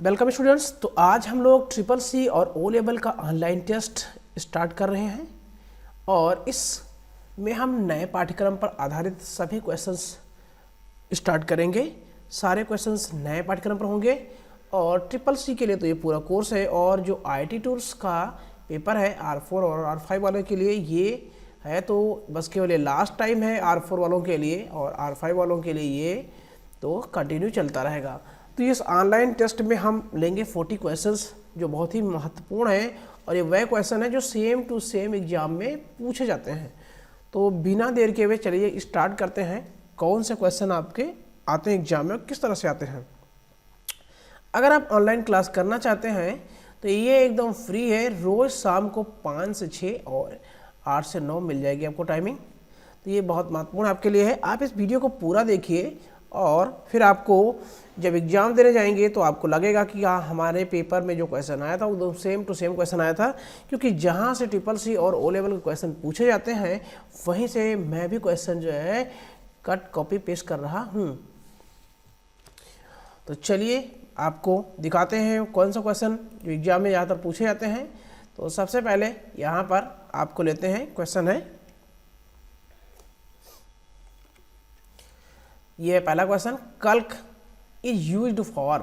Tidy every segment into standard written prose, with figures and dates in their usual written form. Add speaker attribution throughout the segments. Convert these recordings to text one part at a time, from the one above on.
Speaker 1: Welcome students. तो आज हम लोग ट्रिपल सी और ओ लेवल का ऑनलाइन टेस्ट स्टार्ट कर रहे हैं और इस में हम नए पाठ्यक्रम पर आधारित सभी क्वेश्चंस स्टार्ट करेंगे। सारे क्वेश्चंस नए पाठ्यक्रम पर होंगे और ट्रिपल सी के लिए तो ये पूरा कोर्स है और जो आईटी टूल्स का पेपर है R4 और R5 वालों के लिए ये है, तो बस केवल ये लास्ट टाइम है R4 वालों के लिए, और R5 वालों के लिए ये तो कंटिन्यू चलता रहेगा। तो इस ऑनलाइन टेस्ट में हम लेंगे 40 क्वेश्चंस जो बहुत ही महत्वपूर्ण हैं और ये वह क्वेश्चन है जो सेम टू सेम एग्जाम में पूछे जाते हैं। तो बिना देर के हुए चलिए स्टार्ट करते हैं। कौन से क्वेश्चन आपके आते हैं एग्जाम में और किस तरह से आते हैं। अगर आप ऑनलाइन क्लास करना चाहते हैं तो ये एकदम फ्री है। रोज़ शाम को 5 से 6 और 8 से 9 मिल जाएगी आपको टाइमिंग। तो ये बहुत महत्वपूर्ण आपके लिए है। आप इस वीडियो को पूरा देखिए और फिर आपको जब एग्ज़ाम देने जाएंगे तो आपको लगेगा कि हाँ, हमारे पेपर में जो क्वेश्चन आया था वो सेम टू सेम क्वेश्चन आया था, क्योंकि जहाँ से ट्रिपल सी और ओ लेवल के क्वेश्चन पूछे जाते हैं वहीं से मैं भी क्वेश्चन जो है कट कॉपी पेस्ट कर रहा हूँ। तो चलिए आपको दिखाते हैं कौन सा क्वेश्चन जो एग्जाम में ज़्यादातर पूछे जाते हैं। तो सबसे पहले यहाँ पर आपको लेते हैं क्वेश्चन है, ये है पहला क्वेश्चन, कल्क इज यूज्ड फॉर।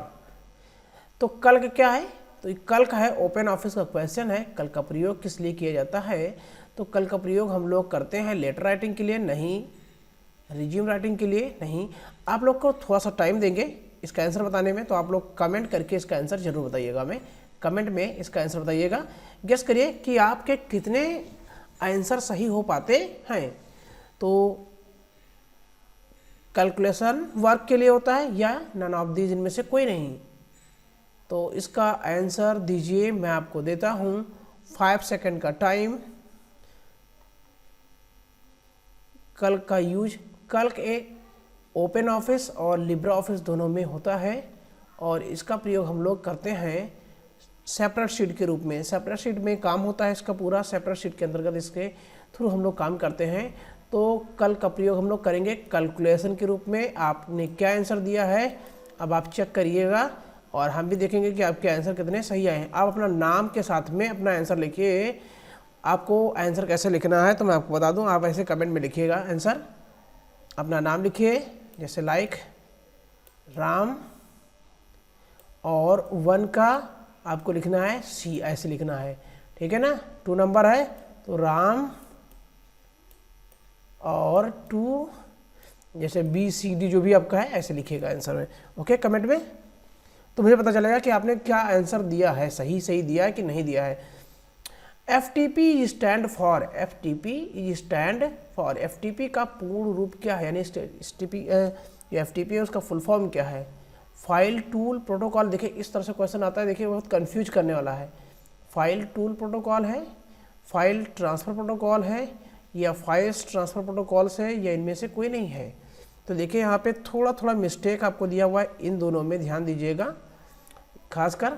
Speaker 1: तो कल्क क्या है? तो ये कल्क है, ओपन ऑफिस का क्वेश्चन है। कल्क का प्रयोग किस लिए किया जाता है? तो कल्क का प्रयोग हम लोग करते हैं लेटर राइटिंग के लिए, नहीं रिज्यूम राइटिंग के लिए नहीं। आप लोग को थोड़ा सा टाइम देंगे इसका आंसर बताने में, तो आप लोग कमेंट करके इसका आंसर जरूर बताइएगा। मैं कमेंट में इसका आंसर बताइएगा। गेस करिए कि आपके कितने आंसर सही हो पाते हैं। तो कैलकुलेशन वर्क के लिए होता है या नन ऑफ दीज, इनमें से कोई नहीं। तो इसका आंसर दीजिए, मैं आपको देता हूं 5 सेकंड का टाइम। कल्क का यूज, कल्क एक ओपन ऑफिस और लिब्रा ऑफिस दोनों में होता है और इसका प्रयोग हम लोग करते हैं सेपरेट शीट के रूप में। सेपरेट शीट में काम होता है इसका पूरा, सेपरेट शीट के अंतर्गत इसके थ्रू हम लोग काम करते हैं। तो कल का प्रयोग हम लोग करेंगे कैलकुलेशन के रूप में। आपने क्या आंसर दिया है अब आप चेक करिएगा और हम भी देखेंगे कि आपके आंसर कितने सही आए हैं। आप अपना नाम के साथ में अपना आंसर लिखिए। आपको आंसर कैसे लिखना है तो मैं आपको बता दूं, आप ऐसे कमेंट में लिखिएगा आंसर, अपना नाम लिखिए, जैसे लाइक राम, और 1 का आपको लिखना है सी, ऐसे लिखना है, ठीक है ना। 2 नंबर है तो राम, और 2 जैसे BCD जो भी आपका है ऐसे लिखिएगा आंसर में, ओके कमेंट में। तो मुझे पता चलेगा कि आपने क्या आंसर दिया है, सही दिया है कि नहीं दिया है। FTP stand for, FTP stand for, FTP का पूर्ण रूप क्या है, यानी FTP है उसका फुल फॉर्म क्या है? File tool protocol. देखिए इस तरह से क्वेश्चन आता है, देखिए बहुत कंफ्यूज करने वाला है। फाइल टूल प्रोटोकॉल है, फाइल ट्रांसफ़र प्रोटोकॉल है, या फाइल्स ट्रांसफ़र प्रोटोकॉल्स है, या इनमें से कोई नहीं है। तो देखिए यहाँ पे थोड़ा थोड़ा मिस्टेक आपको दिया हुआ है, इन दोनों में ध्यान दीजिएगा। खासकर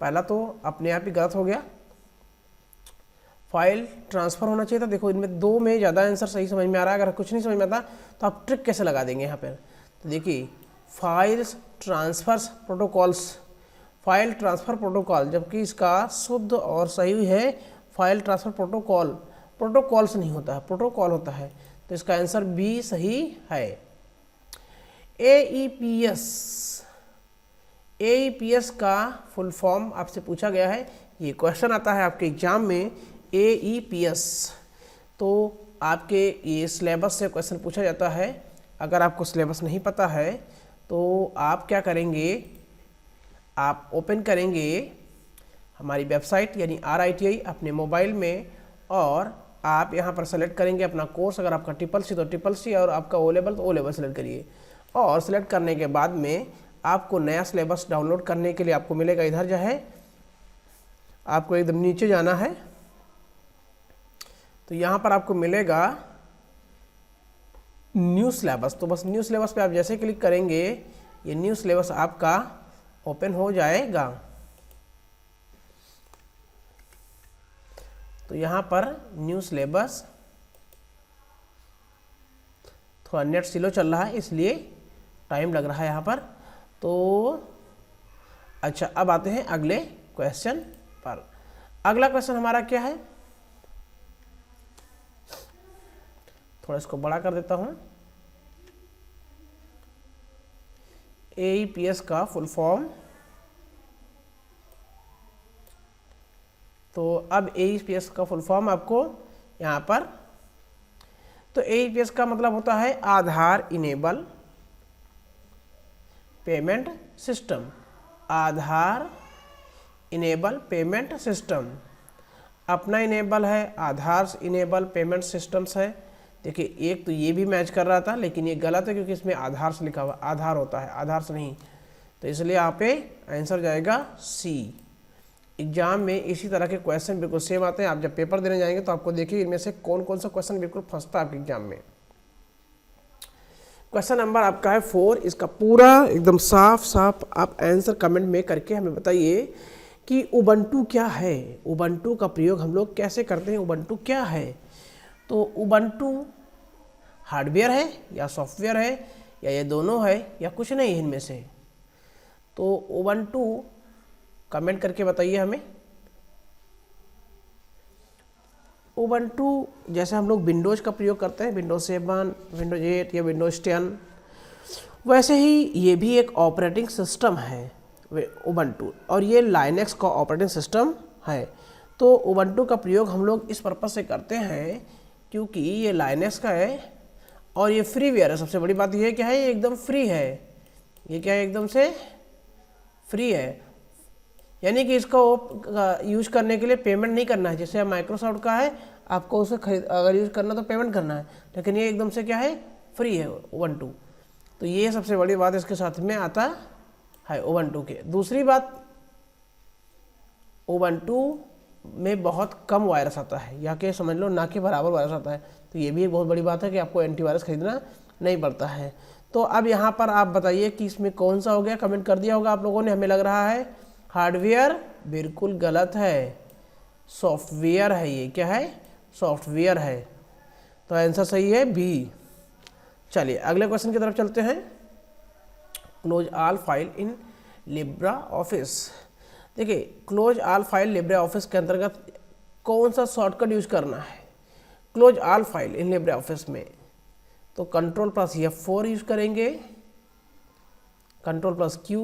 Speaker 1: पहला तो अपने आप ही गलत हो गया, फाइल ट्रांसफ़र होना चाहिए था। देखो इनमें 2 में ज़्यादा आंसर सही समझ में आ रहा है। अगर कुछ नहीं समझ में आता तो आप ट्रिक कैसे लगा देंगे यहाँ पर। तो देखिए files transfer protocols, file transfer protocol, जबकि इसका शुद्ध और सही है फाइल ट्रांसफ़र प्रोटोकॉल। प्रोटोकॉल्स नहीं होता है, प्रोटोकॉल होता है। तो इसका आंसर बी सही है। AEPS का फुल फॉर्म आपसे पूछा गया है, ये क्वेश्चन आता है आपके एग्जाम में, AEPS। तो आपके ये सिलेबस से क्वेश्चन पूछा जाता है। अगर आपको सिलेबस नहीं पता है तो आप क्या करेंगे, आप ओपन करेंगे हमारी वेबसाइट यानी RITI अपने मोबाइल में, और आप यहाँ पर सेलेक्ट करेंगे अपना कोर्स। अगर आपका ट्रिपल सी तो ट्रिपल सी, और आपका ओ लेवल तो ओ लेवल सेलेक्ट करिए। और सेलेक्ट करने के बाद में आपको नया सिलेबस डाउनलोड करने के लिए आपको मिलेगा, इधर जो है आपको एकदम नीचे जाना है। तो यहाँ पर आपको मिलेगा न्यू सिलेबस। तो बस न्यू सिलेबस पे आप जैसे क्लिक करेंगे ये न्यू सिलेबस आपका ओपन हो जाएगा। तो यहाँ पर न्यू सिलेबस, थोड़ा नेट स्लो चल रहा है इसलिए टाइम लग रहा है यहाँ पर। तो अच्छा, अब आते हैं अगले क्वेश्चन पर। अगला क्वेश्चन हमारा क्या है, थोड़ा इसको बड़ा कर देता हूं। AEPS का फुल फॉर्म, तो अब AEPS का फुल फॉर्म आपको यहाँ पर, तो AEPS का मतलब होता है आधार इनेबल पेमेंट सिस्टम। आधार इनेबल पेमेंट सिस्टम, अपना इनेबल है, आधार इनेबल पेमेंट सिस्टम्स है। देखिए एक तो ये भी मैच कर रहा था, लेकिन ये गलत है क्योंकि इसमें आधार से लिखा हुआ, आधार होता है, आधार से नहीं, तो इसलिए यहाँ पे आंसर जाएगा सी। एग्जाम में इसी तरह के क्वेश्चन बिल्कुल सेम आते हैं। आप जब पेपर देने जाएंगे तो आपको देखिए इनमें से कौन कौन सा क्वेश्चन बिल्कुल फंसता है आपके एग्जाम में। क्वेश्चन नंबर आपका है 4, इसका पूरा एकदम साफ साफ आप आंसर कमेंट में करके हमें बताइए कि उबंटू क्या है, उबंटू का प्रयोग हम लोग कैसे करते हैं, उबंटू क्या है। तो उबंटू हार्डवेयर है या सॉफ्टवेयर है या ये दोनों है या कुछ नहीं है इनमें से। तो उबंटू कमेंट करके बताइए हमें। उबंटू जैसे हम लोग विंडोज़ का प्रयोग करते हैं, विंडोज 7, विंडोज 8 या विंडोज 10, वैसे ही ये भी एक ऑपरेटिंग सिस्टम है उबंटू, और ये लाइनेक्स का ऑपरेटिंग सिस्टम है। तो उबंटू का प्रयोग हम लोग इस पर्पज़ से करते हैं क्योंकि ये लाइनेक्स का है और ये फ्रीवेयर है। सबसे बड़ी बात ये क्या है, ये एकदम फ्री है। ये क्या है, एकदम से फ्री है, यानी कि इसको यूज करने के लिए पेमेंट नहीं करना है। जैसे माइक्रोसॉफ्ट का है, आपको उसे खरीद अगर यूज करना तो पेमेंट करना है, लेकिन ये एकदम से क्या है, फ्री है उबंटू। तो ये सबसे बड़ी बात इसके साथ में आता है उबंटू के। दूसरी बात, उबंटू में बहुत कम वायरस आता है, या कि समझ लो ना के बराबर वायरस आता है। तो ये भी एक बहुत बड़ी बात है कि आपको एंटीवायरस खरीदना नहीं पड़ता है। तो अब यहाँ पर आप बताइए कि इसमें कौन सा हो गया, कमेंट कर दिया होगा आप लोगों ने। हमें लग रहा है हार्डवेयर, बिल्कुल गलत है, सॉफ्टवेयर है। ये क्या है, सॉफ्टवेयर है। तो आंसर सही है बी। चलिए अगले क्वेश्चन की तरफ चलते हैं। Close all file in Libre Office. देखिए close all file Libre Office के अंतर्गत कौन सा शॉर्टकट यूज करना है close all file in Libre office में। तो Ctrl+F4 यूज करेंगे, Ctrl+Q,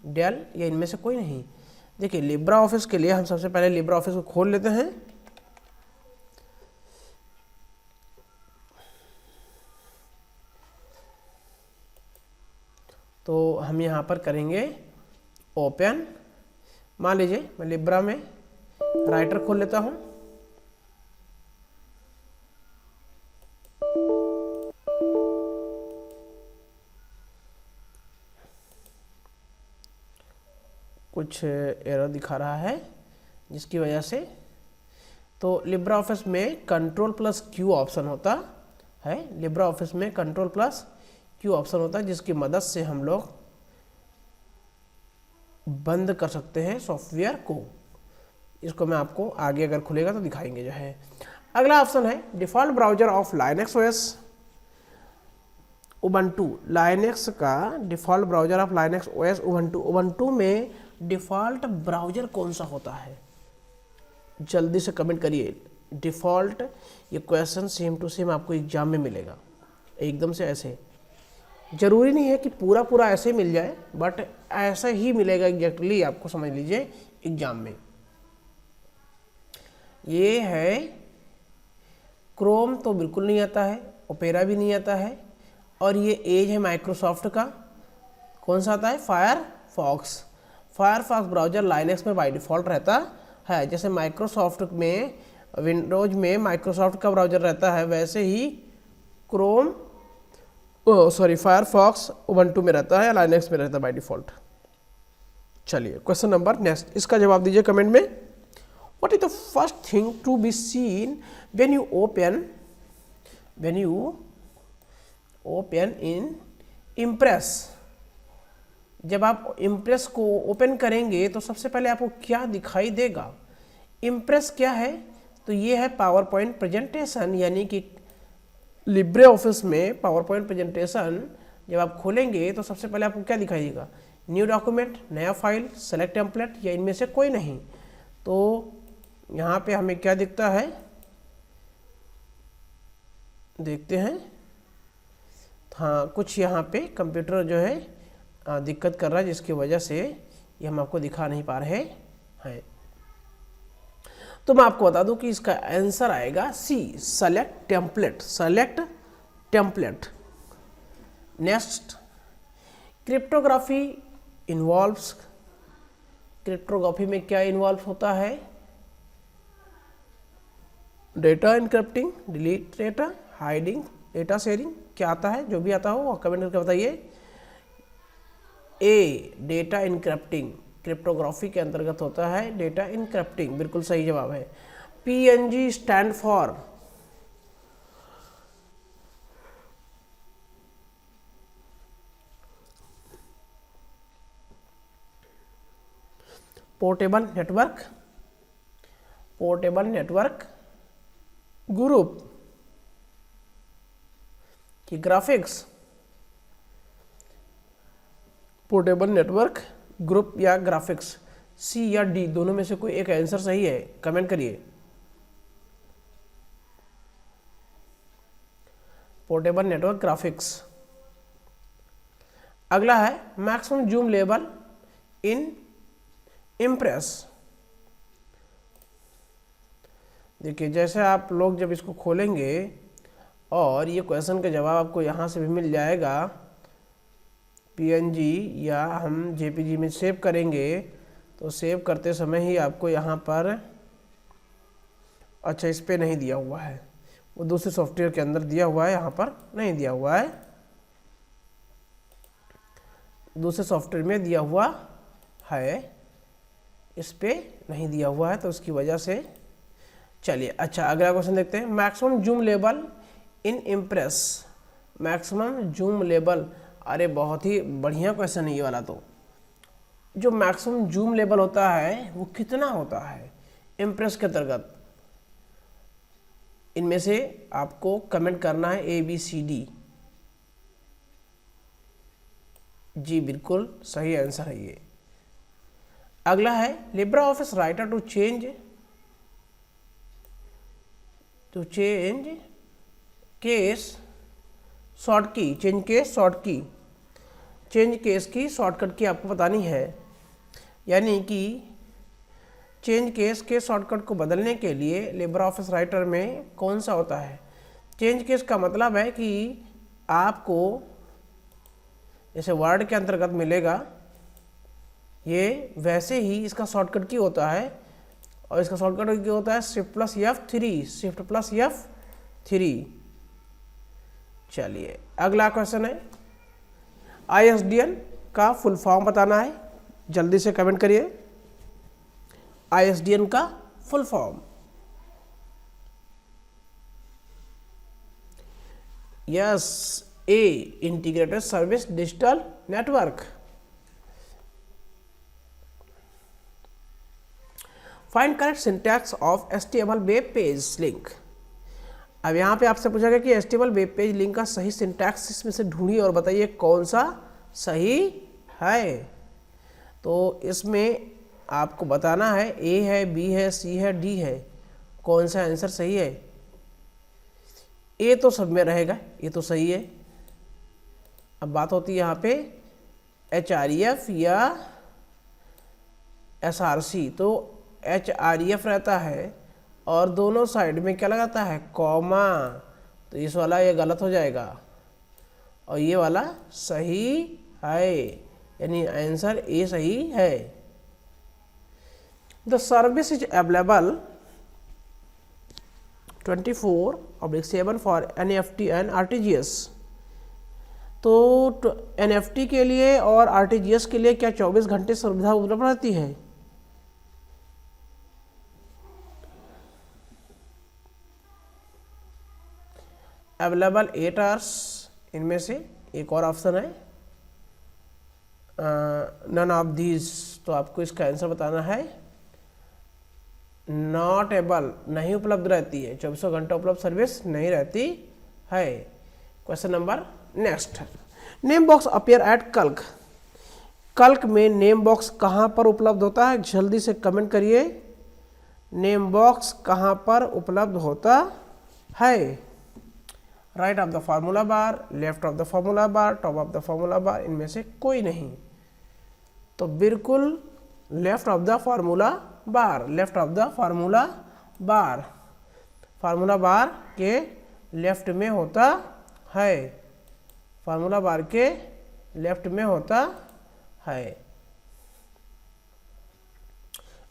Speaker 1: डेल, या इनमें से कोई नहीं। देखिए लिब्रा ऑफिस के लिए हम सबसे पहले लिब्रा ऑफिस को खोल लेते हैं। तो हम यहाँ पर करेंगे ओपन। मान लीजिए मैं लिब्रा में राइटर खोल लेता हूँ। कुछ एरर दिखा रहा है जिसकी वजह से, तो लिब्रा ऑफिस में Ctrl+Q ऑप्शन होता है। लिब्रा ऑफिस में Ctrl+Q ऑप्शन होता है, जिसकी मदद से हम लोग बंद कर सकते हैं सॉफ्टवेयर को। इसको मैं आपको आगे अगर खुलेगा तो दिखाएंगे जो है। अगला ऑप्शन है default browser of Linux OS Ubuntu. Linux का default browser of Linux OS Ubuntu. Ubuntu में डिफ़ॉल्ट ब्राउजर कौन सा होता है, जल्दी से कमेंट करिए। डिफ़ॉल्ट, ये क्वेश्चन सेम टू सेम आपको एग्जाम में मिलेगा, एकदम से ऐसे। जरूरी नहीं है कि पूरा पूरा ऐसे मिल जाए, बट ऐसा ही मिलेगा एग्जैक्टली, आपको समझ लीजिए एग्जाम में। ये है क्रोम, तो बिल्कुल नहीं आता है, ओपेरा भी नहीं आता है, और ये एज है माइक्रोसॉफ्ट का। कौन सा आता है, फायरफॉक्स। फायरफॉक्स ब्राउजर लाइनेक्स में बाय डिफ़ॉल्ट रहता है। जैसे माइक्रोसॉफ्ट में, विंडोज में माइक्रोसॉफ्ट का ब्राउजर रहता है, वैसे ही क्रोम फायरफॉक्स उबंटू में रहता है, लाइनेक्स में रहता है बाय डिफ़ॉल्ट। चलिए क्वेश्चन नंबर नेक्स्ट, इसका जवाब दीजिए कमेंट में। What is the first thing to be seen when you open in Impress. जब आप इम्प्रेस को ओपन करेंगे तो सबसे पहले आपको क्या दिखाई देगा। इम्प्रेस क्या है, तो ये है पावर पॉइंट प्रेजेंटेशन, यानी कि लिब्रे ऑफिस में पावर पॉइंट प्रेजेंटेशन जब आप खोलेंगे तो सबसे पहले आपको क्या दिखाई देगा, न्यू डॉक्यूमेंट, नया फाइल, सेलेक्ट टेम्पलेट या इनमें से कोई नहीं। तो यहाँ पे हमें क्या दिखता है, देखते हैं। हाँ, कुछ यहाँ पे कंप्यूटर जो है दिक्कत कर रहा है, जिसकी वजह से ये हम आपको दिखा नहीं पा रहे हैं। तो मैं आपको बता दूं कि इसका आंसर आएगा C, select template. Select template. Next, cryptography involves. Cryptography में क्या इन्वॉल्व होता है? Data encrypting, delete data, hiding, data sharing. क्या आता है? जो भी आता हो वो कमेंट करके बताइए। ए, डेटा इनक्रिप्टिंग क्रिप्टोग्राफी के अंतर्गत होता है। डेटा इनक्रिप्टिंग बिल्कुल सही जवाब है। PNG stand for portable network, portable network group की ग्राफिक्स। पोर्टेबल नेटवर्क ग्रुप या ग्राफिक्स, सी या डी दोनों में से कोई एक आंसर सही है, कमेंट करिए। Portable network graphics. अगला है maximum zoom level in impress. देखिए, जैसे आप लोग जब इसको खोलेंगे और ये क्वेश्चन का जवाब आपको यहाँ से भी मिल जाएगा, PNG या हम JPG में सेव करेंगे, तो सेव करते समय ही आपको यहाँ पर, अच्छा इस पे नहीं दिया हुआ है, वो दूसरे सॉफ्टवेयर के अंदर दिया हुआ है, यहाँ पर नहीं दिया हुआ है, दूसरे सॉफ्टवेयर में दिया हुआ है, इस पे नहीं दिया हुआ है, तो उसकी वजह से। चलिए, अच्छा अगला क्वेश्चन देखते हैं। Maximum zoom level in impress. Maximum zoom level, अरे बहुत ही बढ़िया क्वेश्चन है ये वाला। तो जो मैक्सिमम जूम लेवल होता है वो कितना होता है इम्प्रेस के अंतर्गत? इनमें से आपको कमेंट करना है ABCD। जी बिल्कुल सही आंसर है ये। अगला है LibreOffice Writer to change case short की। चेंज केस शॉर्ट की, चेंज केस की शॉर्टकट की आपको बतानी है। यानी कि चेंज केस के शॉर्टकट को बदलने के लिए लिब्रा ऑफिस राइटर में कौन सा होता है? चेंज केस का मतलब है कि आपको जैसे वर्ड के अंतर्गत मिलेगा, ये वैसे ही इसका शॉर्टकट की होता है, और इसका शॉर्टकट की होता है Shift+F3, Shift+F3। चलिए अगला क्वेश्चन है, ISDN का फुल फॉर्म बताना है, जल्दी से कमेंट करिए। ISDN का full form, yes, A, integrated service digital network. Find correct syntax of HTML web page link. अब यहाँ पे आपसे पूछा गया कि HTML वेब पेज लिंक का सही सिंटैक्स इसमें से ढूंढिए और बताइए कौन सा सही है। तो इसमें आपको बताना है A है, B है, C है, D है, कौन सा आंसर सही है। A तो सब में रहेगा, ये तो सही है। अब बात होती है यहाँ पे HREF या SRC। तो HREF रहता है और दोनों साइड में क्या लगाता है? कॉमा। तो इस वाला ये गलत हो जाएगा और ये वाला सही है, यानी आंसर ए सही है। The service is available 24/7 for NEFT and RTGS। तो NEFT के लिए और RTGS के लिए क्या 24 घंटे सुविधा उपलब्ध रहती है? अवेलेबल 8 आवर्स, इनमें से एक और ऑप्शन है नन ऑफ दीज। तो आपको इसका आंसर बताना है नॉट एबल, नहीं उपलब्ध रहती है, 24 घंटा उपलब्ध सर्विस नहीं रहती है। Question number next, name box appear at Calc. Calc में नेम बॉक्स कहाँ पर उपलब्ध होता है? जल्दी से कमेंट करिए, नेम बॉक्स कहाँ पर उपलब्ध होता है? Right of the formula bar, left of the formula bar, top of the formula बार, इनमें से कोई नहीं। तो बिल्कुल left of the formula bar, left of the formula bar, formula बार के लेफ्ट में होता है, फार्मूला बार के लेफ्ट में होता है।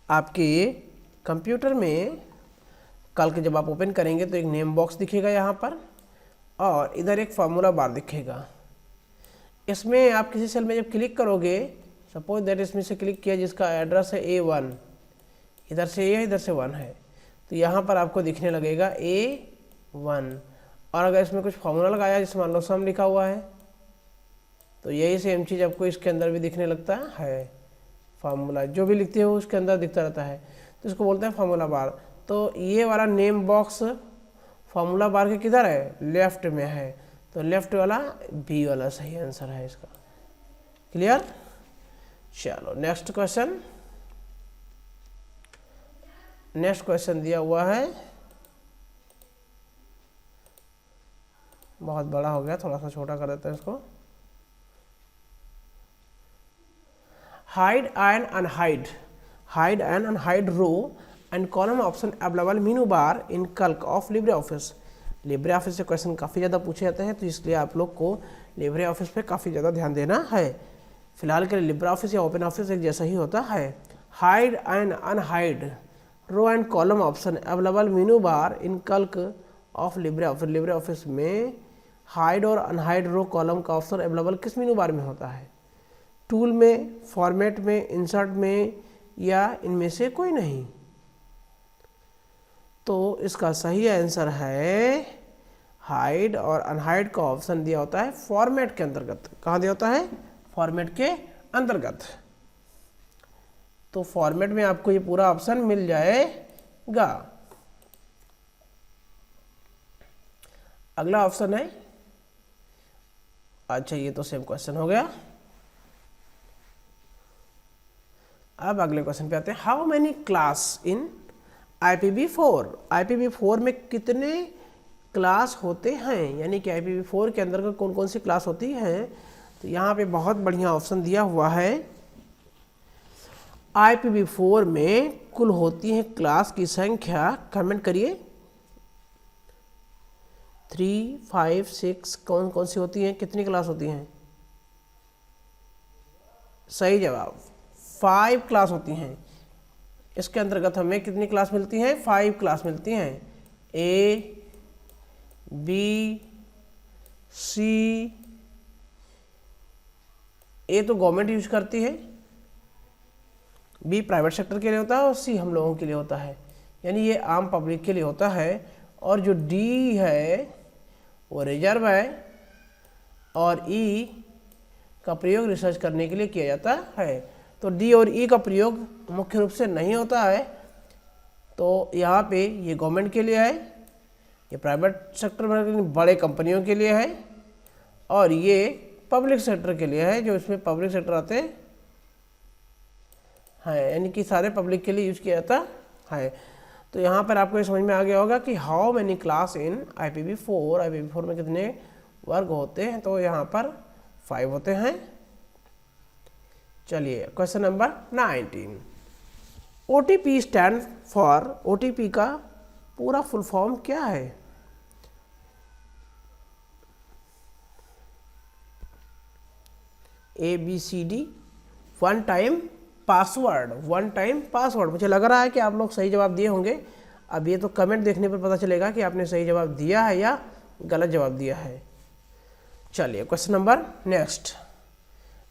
Speaker 1: आपके कंप्यूटर में कल के जब आप ओपन करेंगे तो एक नेम बॉक्स दिखेगा यहाँ पर, और इधर एक फार्मूला बार दिखेगा। इसमें आप किसी सेल में जब क्लिक करोगे, सपोज दैट इसमें से क्लिक किया जिसका एड्रेस है A1, इधर से A है, इधर से 1 है, तो यहाँ पर आपको दिखने लगेगा A1। और अगर इसमें कुछ फार्मूला लगाया जिसमें मान लो सम लिखा हुआ है, तो यही सेम चीज़ आपको इसके अंदर भी दिखने लगता है। फार्मूला जो भी लिखते हो उसके अंदर दिखता रहता है, तो इसको बोलते हैं फार्मूला बार। तो ये वाला नेम बॉक्स फार्मूला बार के किधर है? लेफ्ट में है, तो लेफ्ट वाला बी वाला सही आंसर है इसका। क्लियर? चलो नेक्स्ट क्वेश्चन। नेक्स्ट क्वेश्चन दिया हुआ है, बहुत बड़ा हो गया, थोड़ा सा छोटा कर देते हैं इसको। Hide and unhide, hide and unhide row and column option available menu bar in Calc of Libre office. LibreOffice से क्वेश्चन काफ़ी ज़्यादा पूछे जाते हैं, तो इसलिए आप लोग को लिब्रे ऑफिस पे काफ़ी ज़्यादा ध्यान देना है। फिलहाल के लिए लिब्रे ऑफिस या ओपन ऑफिस एक जैसा ही होता है। Hide and unhide row and column option available menu bar in Calc of Libre office. LibreOffice में हाइड और अनहाइड रो कॉलम का ऑप्शन अवेलेबल किस मेनू बार में होता है? टूल में, फॉर्मेट में, इंसर्ट में, या इनमें से कोई नहीं? तो इसका सही आंसर है हाइड और अनहाइड का ऑप्शन दिया होता है फॉर्मेट के अंतर्गत। कहाँ दिया होता है? फॉर्मेट के अंतर्गत। तो फॉर्मेट में आपको ये पूरा ऑप्शन मिल जाएगा। अगला ऑप्शन है, अच्छा ये तो सेम क्वेश्चन हो गया। अब अगले क्वेश्चन पे आते हैं। How many class in IPv4? IPv4 में कितने क्लास होते हैं, यानी कि IPv4 के अंदर कौन कौन सी क्लास होती हैं? तो यहाँ पे बहुत बढ़िया ऑप्शन दिया हुआ है। IPv4 में कुल होती है क्लास की संख्या, कमेंट करिए, 3, 5, 6 कौन कौन सी होती हैं, कितनी क्लास होती हैं? सही जवाब 5 क्लास होती हैं। इसके अंतर्गत हमें कितनी क्लास मिलती हैं? 5 क्लास मिलती हैं। A, B, C, A तो गवर्नमेंट यूज करती है, B प्राइवेट सेक्टर के लिए होता है, और C हम लोगों के लिए होता है, यानी ये आम पब्लिक के लिए होता है। और जो D है वो रिजर्व है, और E का प्रयोग रिसर्च करने के लिए किया जाता है। तो डी और ई का प्रयोग मुख्य रूप से नहीं होता है। तो यहाँ पे ये गवर्नमेंट के लिए है, ये प्राइवेट सेक्टर में बड़े कंपनियों के लिए है, और ये पब्लिक सेक्टर के लिए है, जो इसमें पब्लिक सेक्टर आते हैं, यानी कि सारे पब्लिक के लिए यूज किया जाता है। तो यहाँ पर आपको ये समझ में आ गया होगा कि how many class in IPv4, IPv4 में कितने वर्ग होते हैं? तो यहाँ पर 5 होते हैं। चलिए question number 19। OTP stand for, OTP का पूरा फुल फॉर्म क्या है? ABCD, one time password, one time password. मुझे लग रहा है कि आप लोग सही जवाब दिए होंगे। अब ये तो कमेंट देखने पर पता चलेगा कि आपने सही जवाब दिया है या गलत जवाब दिया है। चलिए question number next.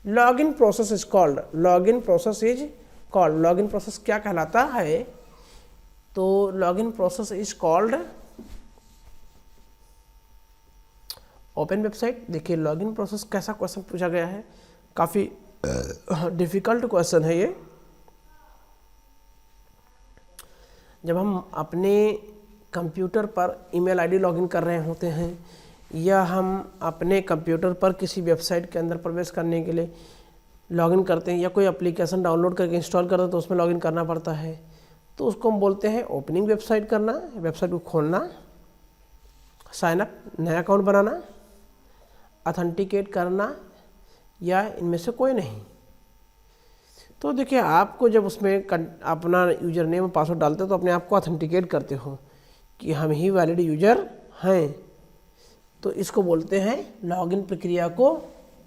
Speaker 1: Login process is called, login process is called, login process क्या कहलाता है? तो login process is called, open website. देखिए लॉगिन प्रोसेस कैसा क्वेश्चन पूछा गया है, काफ़ी डिफिकल्ट क्वेश्चन है ये। जब हम अपने कंप्यूटर पर ईमेल आईडी लॉगिन कर रहे होते हैं, या हम अपने कंप्यूटर पर किसी वेबसाइट के अंदर प्रवेश करने के लिए लॉगिन करते हैं या कोई एप्लीकेशन डाउनलोड करके इंस्टॉल करते हैं तो उसमें लॉगिन करना पड़ता है, तो उसको हम बोलते हैं ओपनिंग वेबसाइट करना, वेबसाइट को खोलना, साइन अप नया अकाउंट बनाना, ऑथेंटिकेट करना, या इनमें से कोई नहीं। तो देखिए आपको जब उसमें अपना यूजर नेम और पासवर्ड डालते हो तो अपने आप को ऑथेंटिकेट करते हो कि हम ही वैलिड यूजर हैं, तो इसको बोलते हैं लॉगिन प्रक्रिया को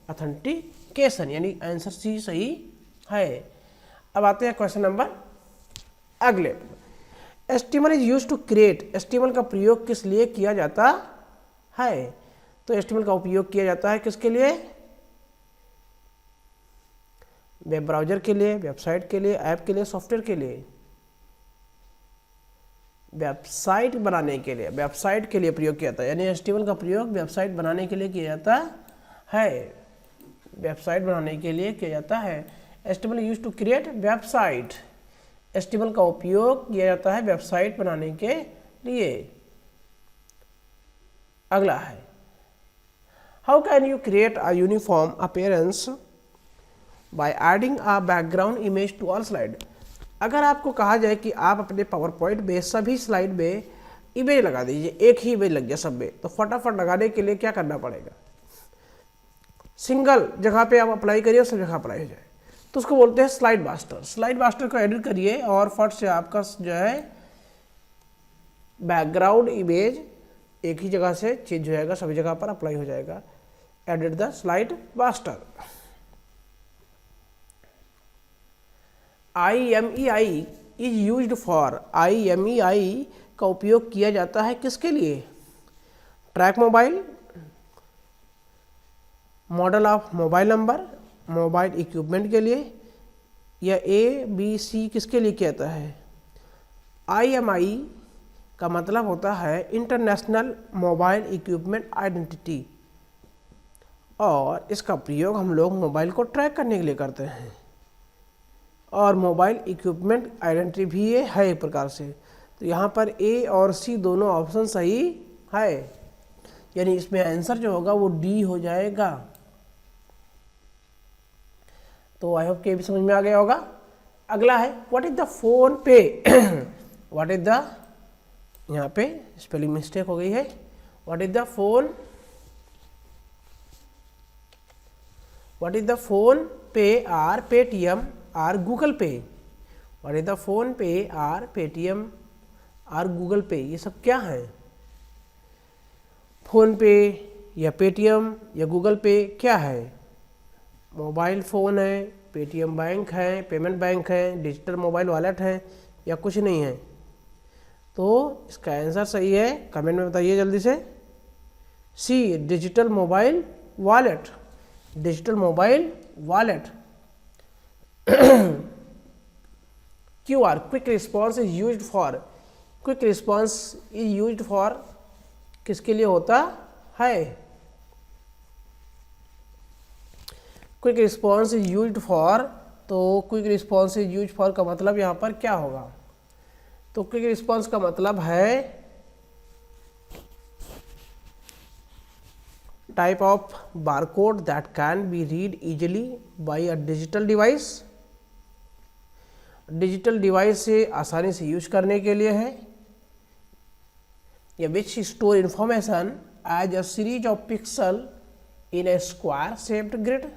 Speaker 1: ऑथेंटिकेशन, यानी आंसर सी सही है। अब आते हैं क्वेश्चन नंबर अगले। HTML is use to create, HTML का प्रयोग किस लिए किया जाता है? तो HTML का उपयोग किया जाता है किसके लिए? वेब ब्राउजर के लिए, वेबसाइट के लिए, ऐप के लिए, सॉफ्टवेयर के लिए। वेबसाइट बनाने के लिए, वेबसाइट के लिए प्रयोग किया जाता है, यानी HTML का प्रयोग वेबसाइट बनाने के लिए किया जाता है, वेबसाइट बनाने के लिए किया जाता है। HTML use to create website, HTML का उपयोग किया जाता है वेबसाइट बनाने के लिए। अगला है, how can you create a uniform appearance by adding a background image to all slide. अगर आपको कहा जाए कि आप अपने पावर पॉइंट में सभी स्लाइड में इमेज लगा दीजिए, एक ही इमेज लग गया सब में, तो फटाफट लगाने के लिए क्या करना पड़ेगा? सिंगल जगह पे आप अप्लाई करिए, सब जगह अप्लाई हो जाए, तो उसको बोलते हैं स्लाइड मास्टर। स्लाइड मास्टर को एडिट करिए और फट से आपका जो है बैकग्राउंड इमेज एक ही जगह से चेंज हो जाएगा, सभी जगह पर अप्लाई हो जाएगा। Edit the slide master. IMEI is used for, IMEI का उपयोग किया जाता है किसके लिए? Track mobile, model of mobile number, mobile equipment के लिए, या ABC किसके लिए किया जाता है? IMEI का मतलब होता है इंटरनेशनल मोबाइल इक्विपमेंट आइडेंटिटी, और इसका प्रयोग हम लोग मोबाइल को ट्रैक करने के लिए करते हैं, और मोबाइल इक्विपमेंट आइडेंटिटी भी ये है एक प्रकार से। तो यहाँ पर A और C दोनों ऑप्शन सही है, यानी इसमें आंसर जो होगा वो D हो जाएगा। तो आई होप के भी समझ में आ गया होगा। अगला है, व्हाट इज द फोन पे व्हाट इज द, यहाँ पे स्पेलिंग मिस्टेक हो गई है, what is the phone, what is the phone पे आर पेटीएम आर गूगल पे, व्हाट इज द फोन पे आर पेटीएम आर गूगल पे, ये सब क्या है? फोन पे या पेटीएम या गूगल पे क्या है? मोबाइल फ़ोन है, पेटीएम बैंक है, पेमेंट बैंक है, डिजिटल मोबाइल वॉलेट है, या कुछ नहीं है? तो इसका आंसर सही है, कमेंट में बताइए जल्दी से। C, digital mobile wallet, digital mobile wallet. QR, quick response is used for, quick response is used for किसके लिए होता है? Quick response is used for, तो quick response is used for का मतलब यहाँ पर क्या होगा? तो क्विक रिस्पॉन्स का मतलब है type of barcode that can be read easily by a digital device, digital device से आसानी से यूज करने के लिए है, या which store information as a series of pixel in a square shaped grid,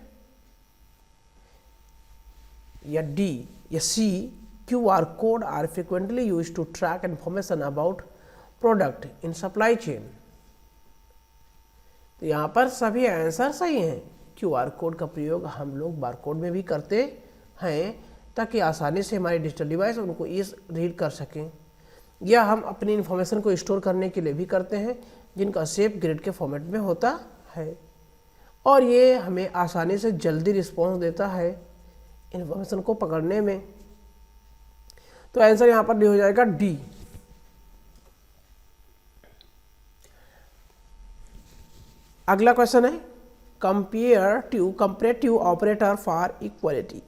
Speaker 1: या D या C, QR code are frequently use to track information about product in supply chain. तो यहाँ पर सभी आंसर सही हैं। QR कोड का प्रयोग हम लोग बारकोड में भी करते हैं ताकि आसानी से हमारे डिजिटल डिवाइस उनको इस रीड कर सकें, या हम अपनी इन्फॉर्मेशन को स्टोर करने के लिए भी करते हैं जिनका शेप ग्रिड के फॉर्मेट में होता है, और ये हमें आसानी से जल्दी रिस्पॉन्स देता है इन्फॉर्मेशन को पकड़ने में। तो आंसर यहाँ पर डी हो जाएगा D। अगला क्वेश्चन है, comparative operator for equality,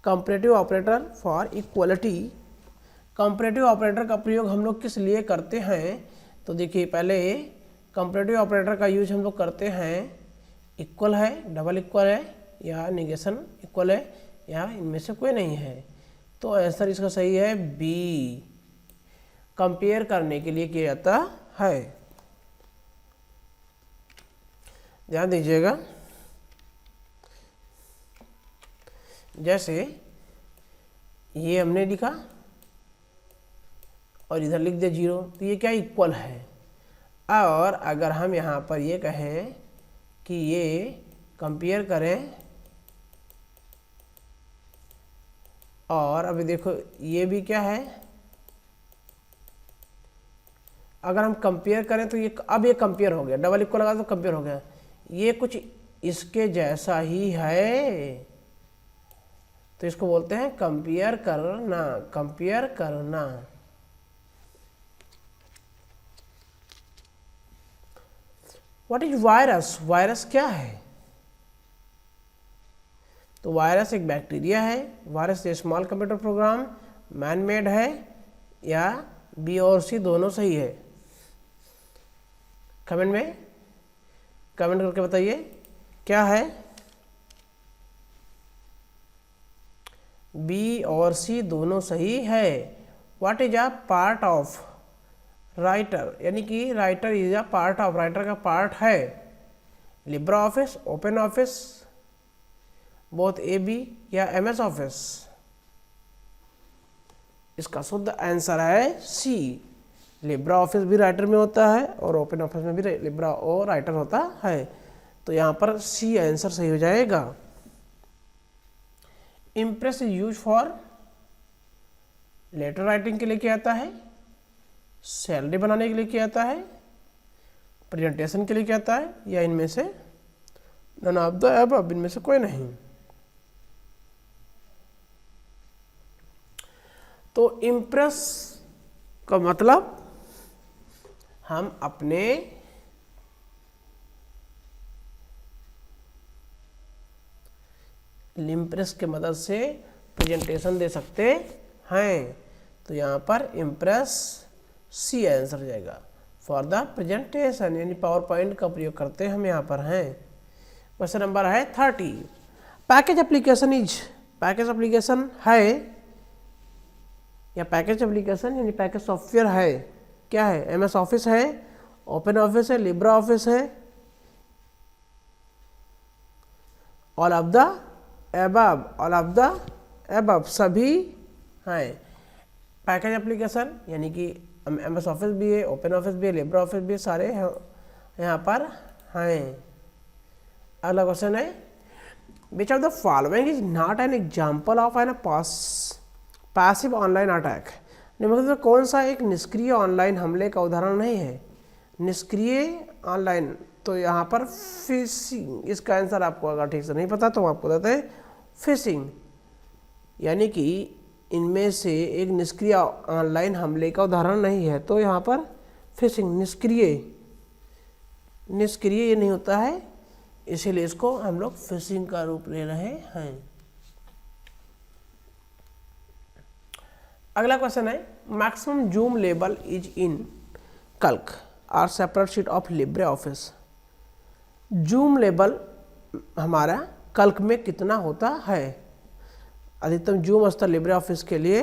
Speaker 1: comparative operator for equality. Comparative operator का प्रयोग हम लोग किस लिए करते हैं? तो देखिए, पहले कंपैरेटिव ऑपरेटर का यूज हम लोग करते हैं इक्वल है, डबल इक्वल है, या निगेशन इक्वल है या इनमें से कोई नहीं है। तो आंसर इसका सही है बी, कंपेयर करने के लिए किया जाता है। ध्यान दीजिएगा, जैसे ये हमने लिखा और इधर लिख दिया 0, तो ये क्या इक्वल है। और अगर हम यहाँ पर ये कहें कि ये कंपेयर करें, और अभी देखो ये भी क्या है, अगर हम कंपेयर करें तो ये अब ये कंपेयर हो गया, डबल इक्वल लगा तो कंपेयर हो गया, ये कुछ इसके जैसा ही है, तो इसको बोलते हैं कंपेयर करना, कंपेयर करना। व्हाट इज वायरस, वायरस क्या है। तो वायरस एक बैक्टीरिया है। वायरस एक small computer program, man made है, या बी और सी दोनों सही है। कमेंट में कमेंट करके बताइए क्या है, बी और सी दोनों सही है। What is a part of Writer, यानी कि Writer is a part of, Writer का पार्ट है। LibreOffice, OpenOffice, both A B या एम एस ऑफिस। इसका शुद्ध आंसर है सी, लिब्रा ऑफिस भी राइटर में होता है और ओपन ऑफिस में भी लिब्रा और राइटर होता है। तो यहाँ पर सी आंसर सही हो जाएगा। Impress is use for letter writing के लिए किया जाता है, सैलरी बनाने के लिए किया जाता है, प्रेजेंटेशन के लिए किया जाता है, या इनमें से नन ऑफ द अबव, इनमें से कोई नहीं। तो इम्प्रेस का मतलब हम अपने इम्प्रेस के मदद से प्रेजेंटेशन दे सकते हैं। तो यहाँ पर इम्प्रेस सी आंसर हो जाएगा फॉर द प्रेजेंटेशन, यानी पावर पॉइंट का प्रयोग करते हम यहाँ पर हैं। क्वेश्चन नंबर है 30। Package application is, package application है या पैकेज एप्लीकेशन यानी पैकेज सॉफ्टवेयर है, क्या है, एम एस ऑफिस है, ओपन ऑफिस है, लिब्रा ऑफिस है, all of the above, all of the above सभी हैं। पैकेज एप्लीकेशन यानी कि एम एस ऑफिस भी है, ओपन ऑफिस भी है, लिब्रा ऑफिस भी है, सारे यहाँ पर हैं। अगला क्वेश्चन है, which of the following is not an example of an passive online attack, मतलब कौन सा एक निष्क्रिय ऑनलाइन हमले का उदाहरण नहीं है। निष्क्रिय ऑनलाइन, तो यहाँ पर फिशिंग, इसका आंसर आपको अगर ठीक से नहीं पता तो आपको बताते हैं फिशिंग, यानी कि इनमें से एक निष्क्रिय ऑनलाइन हमले का उदाहरण नहीं है। तो यहाँ पर फिशिंग निष्क्रिय, निष्क्रिय ये नहीं होता है, इसीलिए इसको हम लोग फिशिंग का रूप ले रहे हैं। अगला क्वेश्चन है, maximum zoom level is in Calc और separate sheet of Libre Office. Zoom level हमारा कैल्क में कितना होता है। अधिकतम जूम स्तर लिब्रे ऑफिस के लिए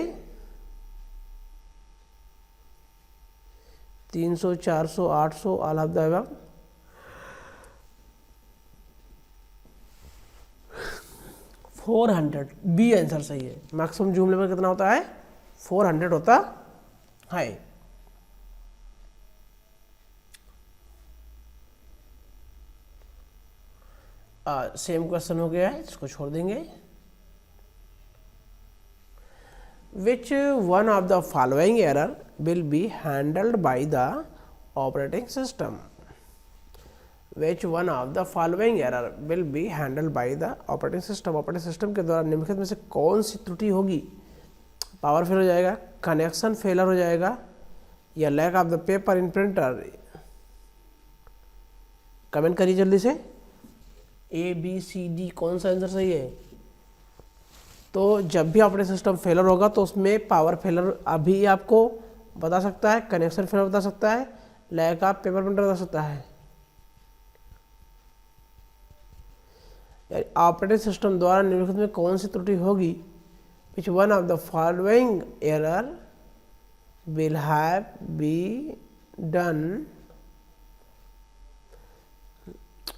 Speaker 1: 300, 400, 800 all of the above. B answer सही है। मैक्सिमम जूम लेवल कितना होता है, 400 होता है। सेम क्वेश्चन हो गया है, इसको छोड़ देंगे। Which one of the following error will be handled by the operating system? Which one of the following error will be handled by the operating system? Operating system के द्वारा निम्नलिखित में से कौन सी त्रुटि होगी। पावर फेल हो जाएगा, कनेक्शन फेलर हो जाएगा, या lack of the paper in printer. Comment करिए जल्दी से, ए बी सी डी कौन सा आंसर सही है। तो जब भी ऑपरेटिंग सिस्टम फेलर होगा तो उसमें पावर फेलर अभी आपको बता सकता है, कनेक्शन फेलर बता सकता है, लैक ऑफ पेपर प्रिंटर बता सकता है। ऑपरेटिंग सिस्टम द्वारा निम्नलिखित में कौन सी त्रुटि होगी? Which one of the following error will have be done,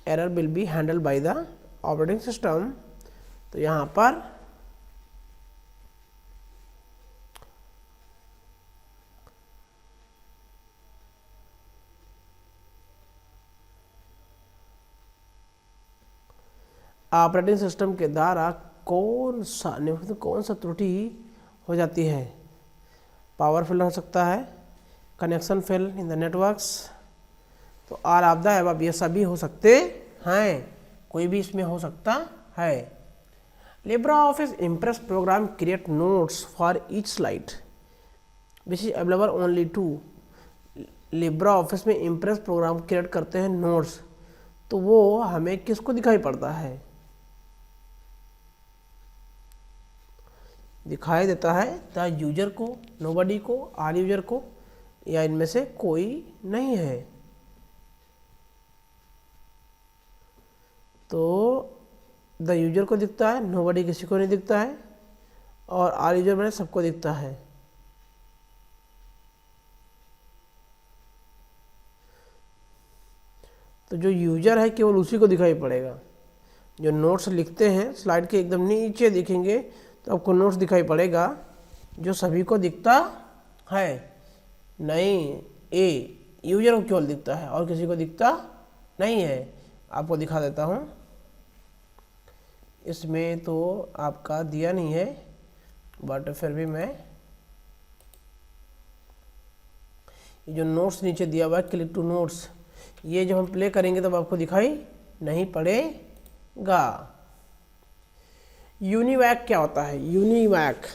Speaker 1: error will be handle by the operating system. तो यहाँ पर ऑपरेटिंग सिस्टम के द्वारा कौन सा त्रुटि हो जाती है? पावर फेल हो सकता है, connection fail in the networks. तो ऑल ऑफ द अबव ये सभी हो सकते हैं, कोई भी इसमें हो सकता है। LibreOffice Impress program create notes for each slide which is available only to. Libra office में इम्प्रेस प्रोग्राम क्रिएट करते हैं नोट्स, तो वो हमें किसको दिखाई पड़ता है? दिखाई देता है द यूजर को, नोबडी को, ऑल यूजर को, या इनमें से कोई नहीं है। तो द यूजर को दिखता है, नोबडी किसी को नहीं दिखता है, और ऑल यूजर मैंने सबको दिखता है। तो जो यूजर है केवल उसी को दिखाई पड़ेगा। जो नोट्स लिखते हैं स्लाइड के एकदम नीचे दिखेंगे, तो आपको नोट्स दिखाई पड़ेगा, जो सभी को दिखता है। नहीं, ए यूजर को केवल दिखता है और किसी को दिखता नहीं है। आपको दिखा देता हूँ, इसमें तो आपका दिया नहीं है, बट फिर भी मैं ये जो नोट्स नीचे दिया हुआ है क्लिक टू नोट्स, ये जब हम प्ले करेंगे तब आपको दिखाई नहीं पड़ेगा। यूनिवैक क्या होता है? UNIVAC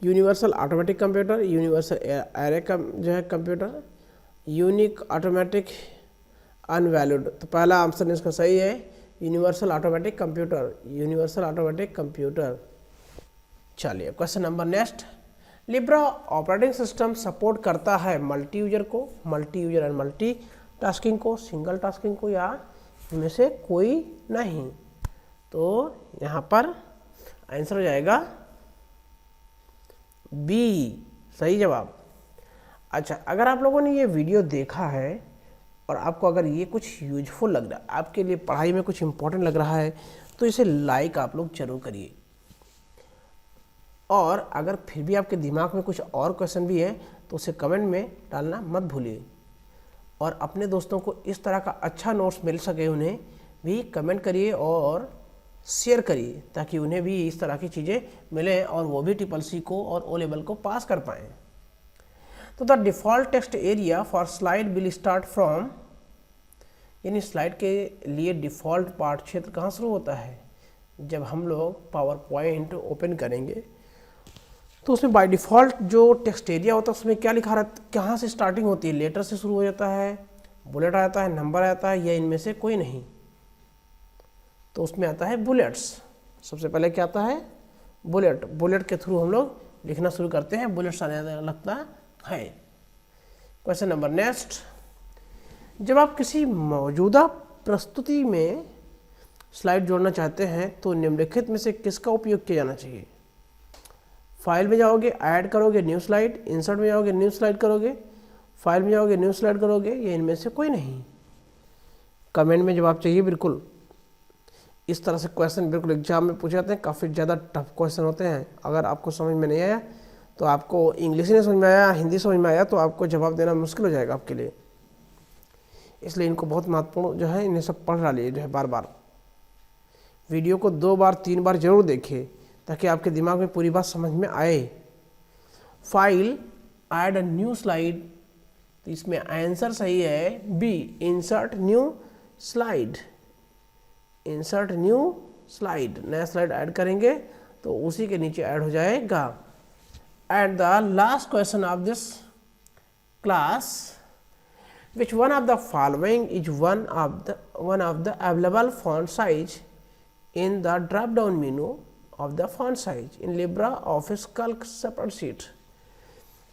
Speaker 1: universal automatic computer, universal array जो है कंप्यूटर, यूनिक ऑटोमेटिक अनवैल्यूड। तो पहला आंसर इसका सही है, universal automatic computer, universal automatic computer. चलिए question number next. Libre operating system support करता है मल्टी यूजर को, multi user and multi tasking को, सिंगल टास्किंग को, या इनमें से कोई नहीं। तो यहाँ पर आंसर हो जाएगा बी, सही जवाब। अच्छा, अगर आप लोगों ने ये वीडियो देखा है और आपको अगर ये कुछ यूजफुल लग रहा है, आपके लिए पढ़ाई में कुछ इंपॉर्टेंट लग रहा है, तो इसे लाइक आप लोग जरूर करिए। और अगर फिर भी आपके दिमाग में कुछ और क्वेश्चन भी है तो उसे कमेंट में डालना मत भूलिए। और अपने दोस्तों को इस तरह का अच्छा नोट्स मिल सके उन्हें भी कमेंट करिए और शेयर करिए, ताकि उन्हें भी इस तरह की चीज़ें मिलें और वो भी ट्रिपल-सी को और ओ लेवल को पास कर पाएँ। तो the default text area for slide will start from, यानी स्लाइड के लिए डिफ़ॉल्ट पार्ट क्षेत्र कहाँ शुरू होता है? जब हम लोग पावर पॉइंट ओपन करेंगे तो उसमें बाय डिफ़ॉल्ट जो टेक्स्ट एरिया होता है उसमें क्या लिखा रहता है, कहाँ से स्टार्टिंग होती है? लेटर से शुरू हो जाता है, बुलेट आता है, नंबर आता है, या इनमें से कोई नहीं? तो उसमें आता है बुलेट्स। सबसे पहले क्या आता है? बुलेट। बुलेट के थ्रू हम लोग लिखना शुरू करते हैं, बुलेट्स आने लगता है। Question number next. जब आप किसी मौजूदा प्रस्तुति में स्लाइड जोड़ना चाहते हैं तो निम्नलिखित में से किसका उपयोग किया जाना चाहिए? फाइल में जाओगे, ऐड करोगे, न्यू स्लाइड, इंसर्ट में जाओगे, न्यू स्लाइड करोगे, फाइल में जाओगे, न्यू स्लाइड करोगे, या इनमें से कोई नहीं? कमेंट में जवाब चाहिए बिल्कुल। इस तरह से क्वेश्चन बिल्कुल एग्जाम में पूछे जाते हैं, काफ़ी ज़्यादा टफ क्वेश्चन होते हैं। अगर आपको समझ में नहीं आया तो आपको इंग्लिश नहीं समझ में आया, हिंदी समझ में आया, तो आपको जवाब देना मुश्किल हो जाएगा आपके लिए। इसलिए इनको बहुत महत्वपूर्ण जो है, इन्हें सब पढ़ डालिए जो है बार बार। वीडियो को 2 बार 3 बार जरूर देखिए ताकि आपके दिमाग में पूरी बात समझ में आए। File, add a new slide, तो इसमें आंसर सही है B, insert new slide. Insert new slide, नया स्लाइड ऐड करेंगे तो उसी के नीचे ऐड हो जाएगा। And the last question of this class, which one of the following is one of the available font size in the drop down menu of the font size in LibreOffice Calc spreadsheet?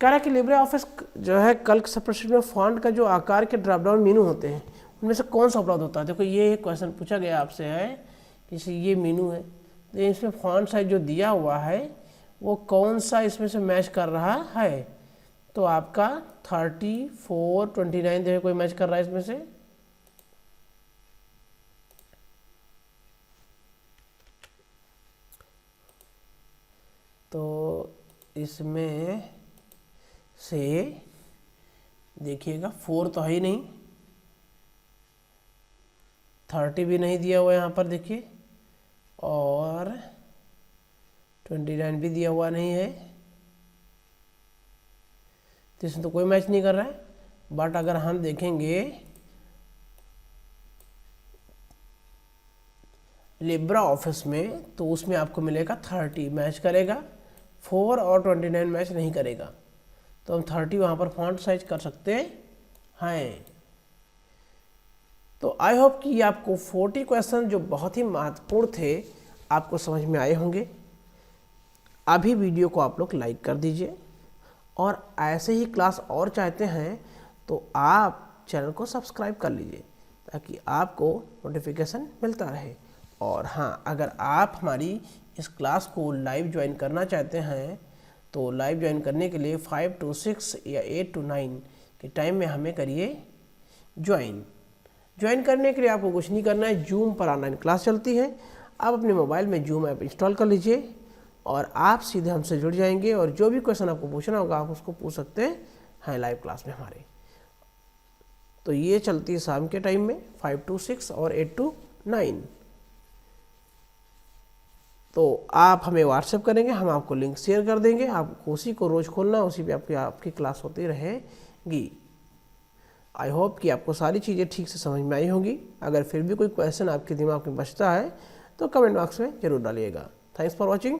Speaker 1: कह रहा है कि Libre office जो है कल्क spreadsheet में font का जो आकार के ड्रॉप डाउन मेनू होते हैं उनमें से कौन सा उपलब्ध होता है। देखो ये क्वेश्चन पूछा गया आपसे है, जैसे ये मेनू है तो इसमें फॉन्ट साइज जो दिया हुआ है वो कौन सा इसमें से मैच कर रहा है। तो आपका 34, 29 देखो कोई मैच कर रहा है इसमें से। तो इसमें से देखिएगा 4 तो है ही नहीं, 30 भी नहीं दिया हुआ यहाँ पर देखिए, और 29 भी दिया हुआ नहीं है, तो इसमें तो कोई मैच नहीं कर रहा है। बट अगर हम देखेंगे लिब्रा ऑफिस में तो उसमें आपको मिलेगा 30 मैच करेगा, 4 और 29 मैच नहीं करेगा। तो हम 30 वहाँ पर फॉन्ट साइज कर सकते हैं। तो आई होप कि आपको 40 क्वेश्चन जो बहुत ही महत्वपूर्ण थे आपको समझ में आए होंगे। अभी वीडियो को आप लोग लाइक कर दीजिए, और ऐसे ही क्लास और चाहते हैं तो आप चैनल को सब्सक्राइब कर लीजिए ताकि आपको नोटिफिकेशन मिलता रहे। और हाँ, अगर आप हमारी इस क्लास को लाइव ज्वाइन करना चाहते हैं तो लाइव ज्वाइन करने के लिए 5 to 6 या 8 to 9 के टाइम में हमें करिए ज्वाइन करने के लिए आपको कुछ नहीं करना है, जूम पर ऑनलाइन क्लास चलती है। आप अपने मोबाइल में जूम ऐप इंस्टॉल कर लीजिए और आप सीधे हमसे जुड़ जाएंगे, और जो भी क्वेश्चन आपको पूछना होगा आप उसको पूछ सकते हैं लाइव क्लास में हमारे। तो ये चलती है शाम के टाइम में 5 to 6 और 8 to 9। तो आप हमें व्हाट्सएप करेंगे, हम आपको लिंक शेयर कर देंगे, आपको उसी को रोज़ खोलना, उसी पे आपकी क्लास होती रहेगी। आई होप कि आपको सारी चीज़ें ठीक से समझ में आई होंगी। अगर फिर भी कोई क्वेश्चन आपके दिमाग में बचता है तो कमेंट बॉक्स में ज़रूर डालिएगा। Thanks for watching.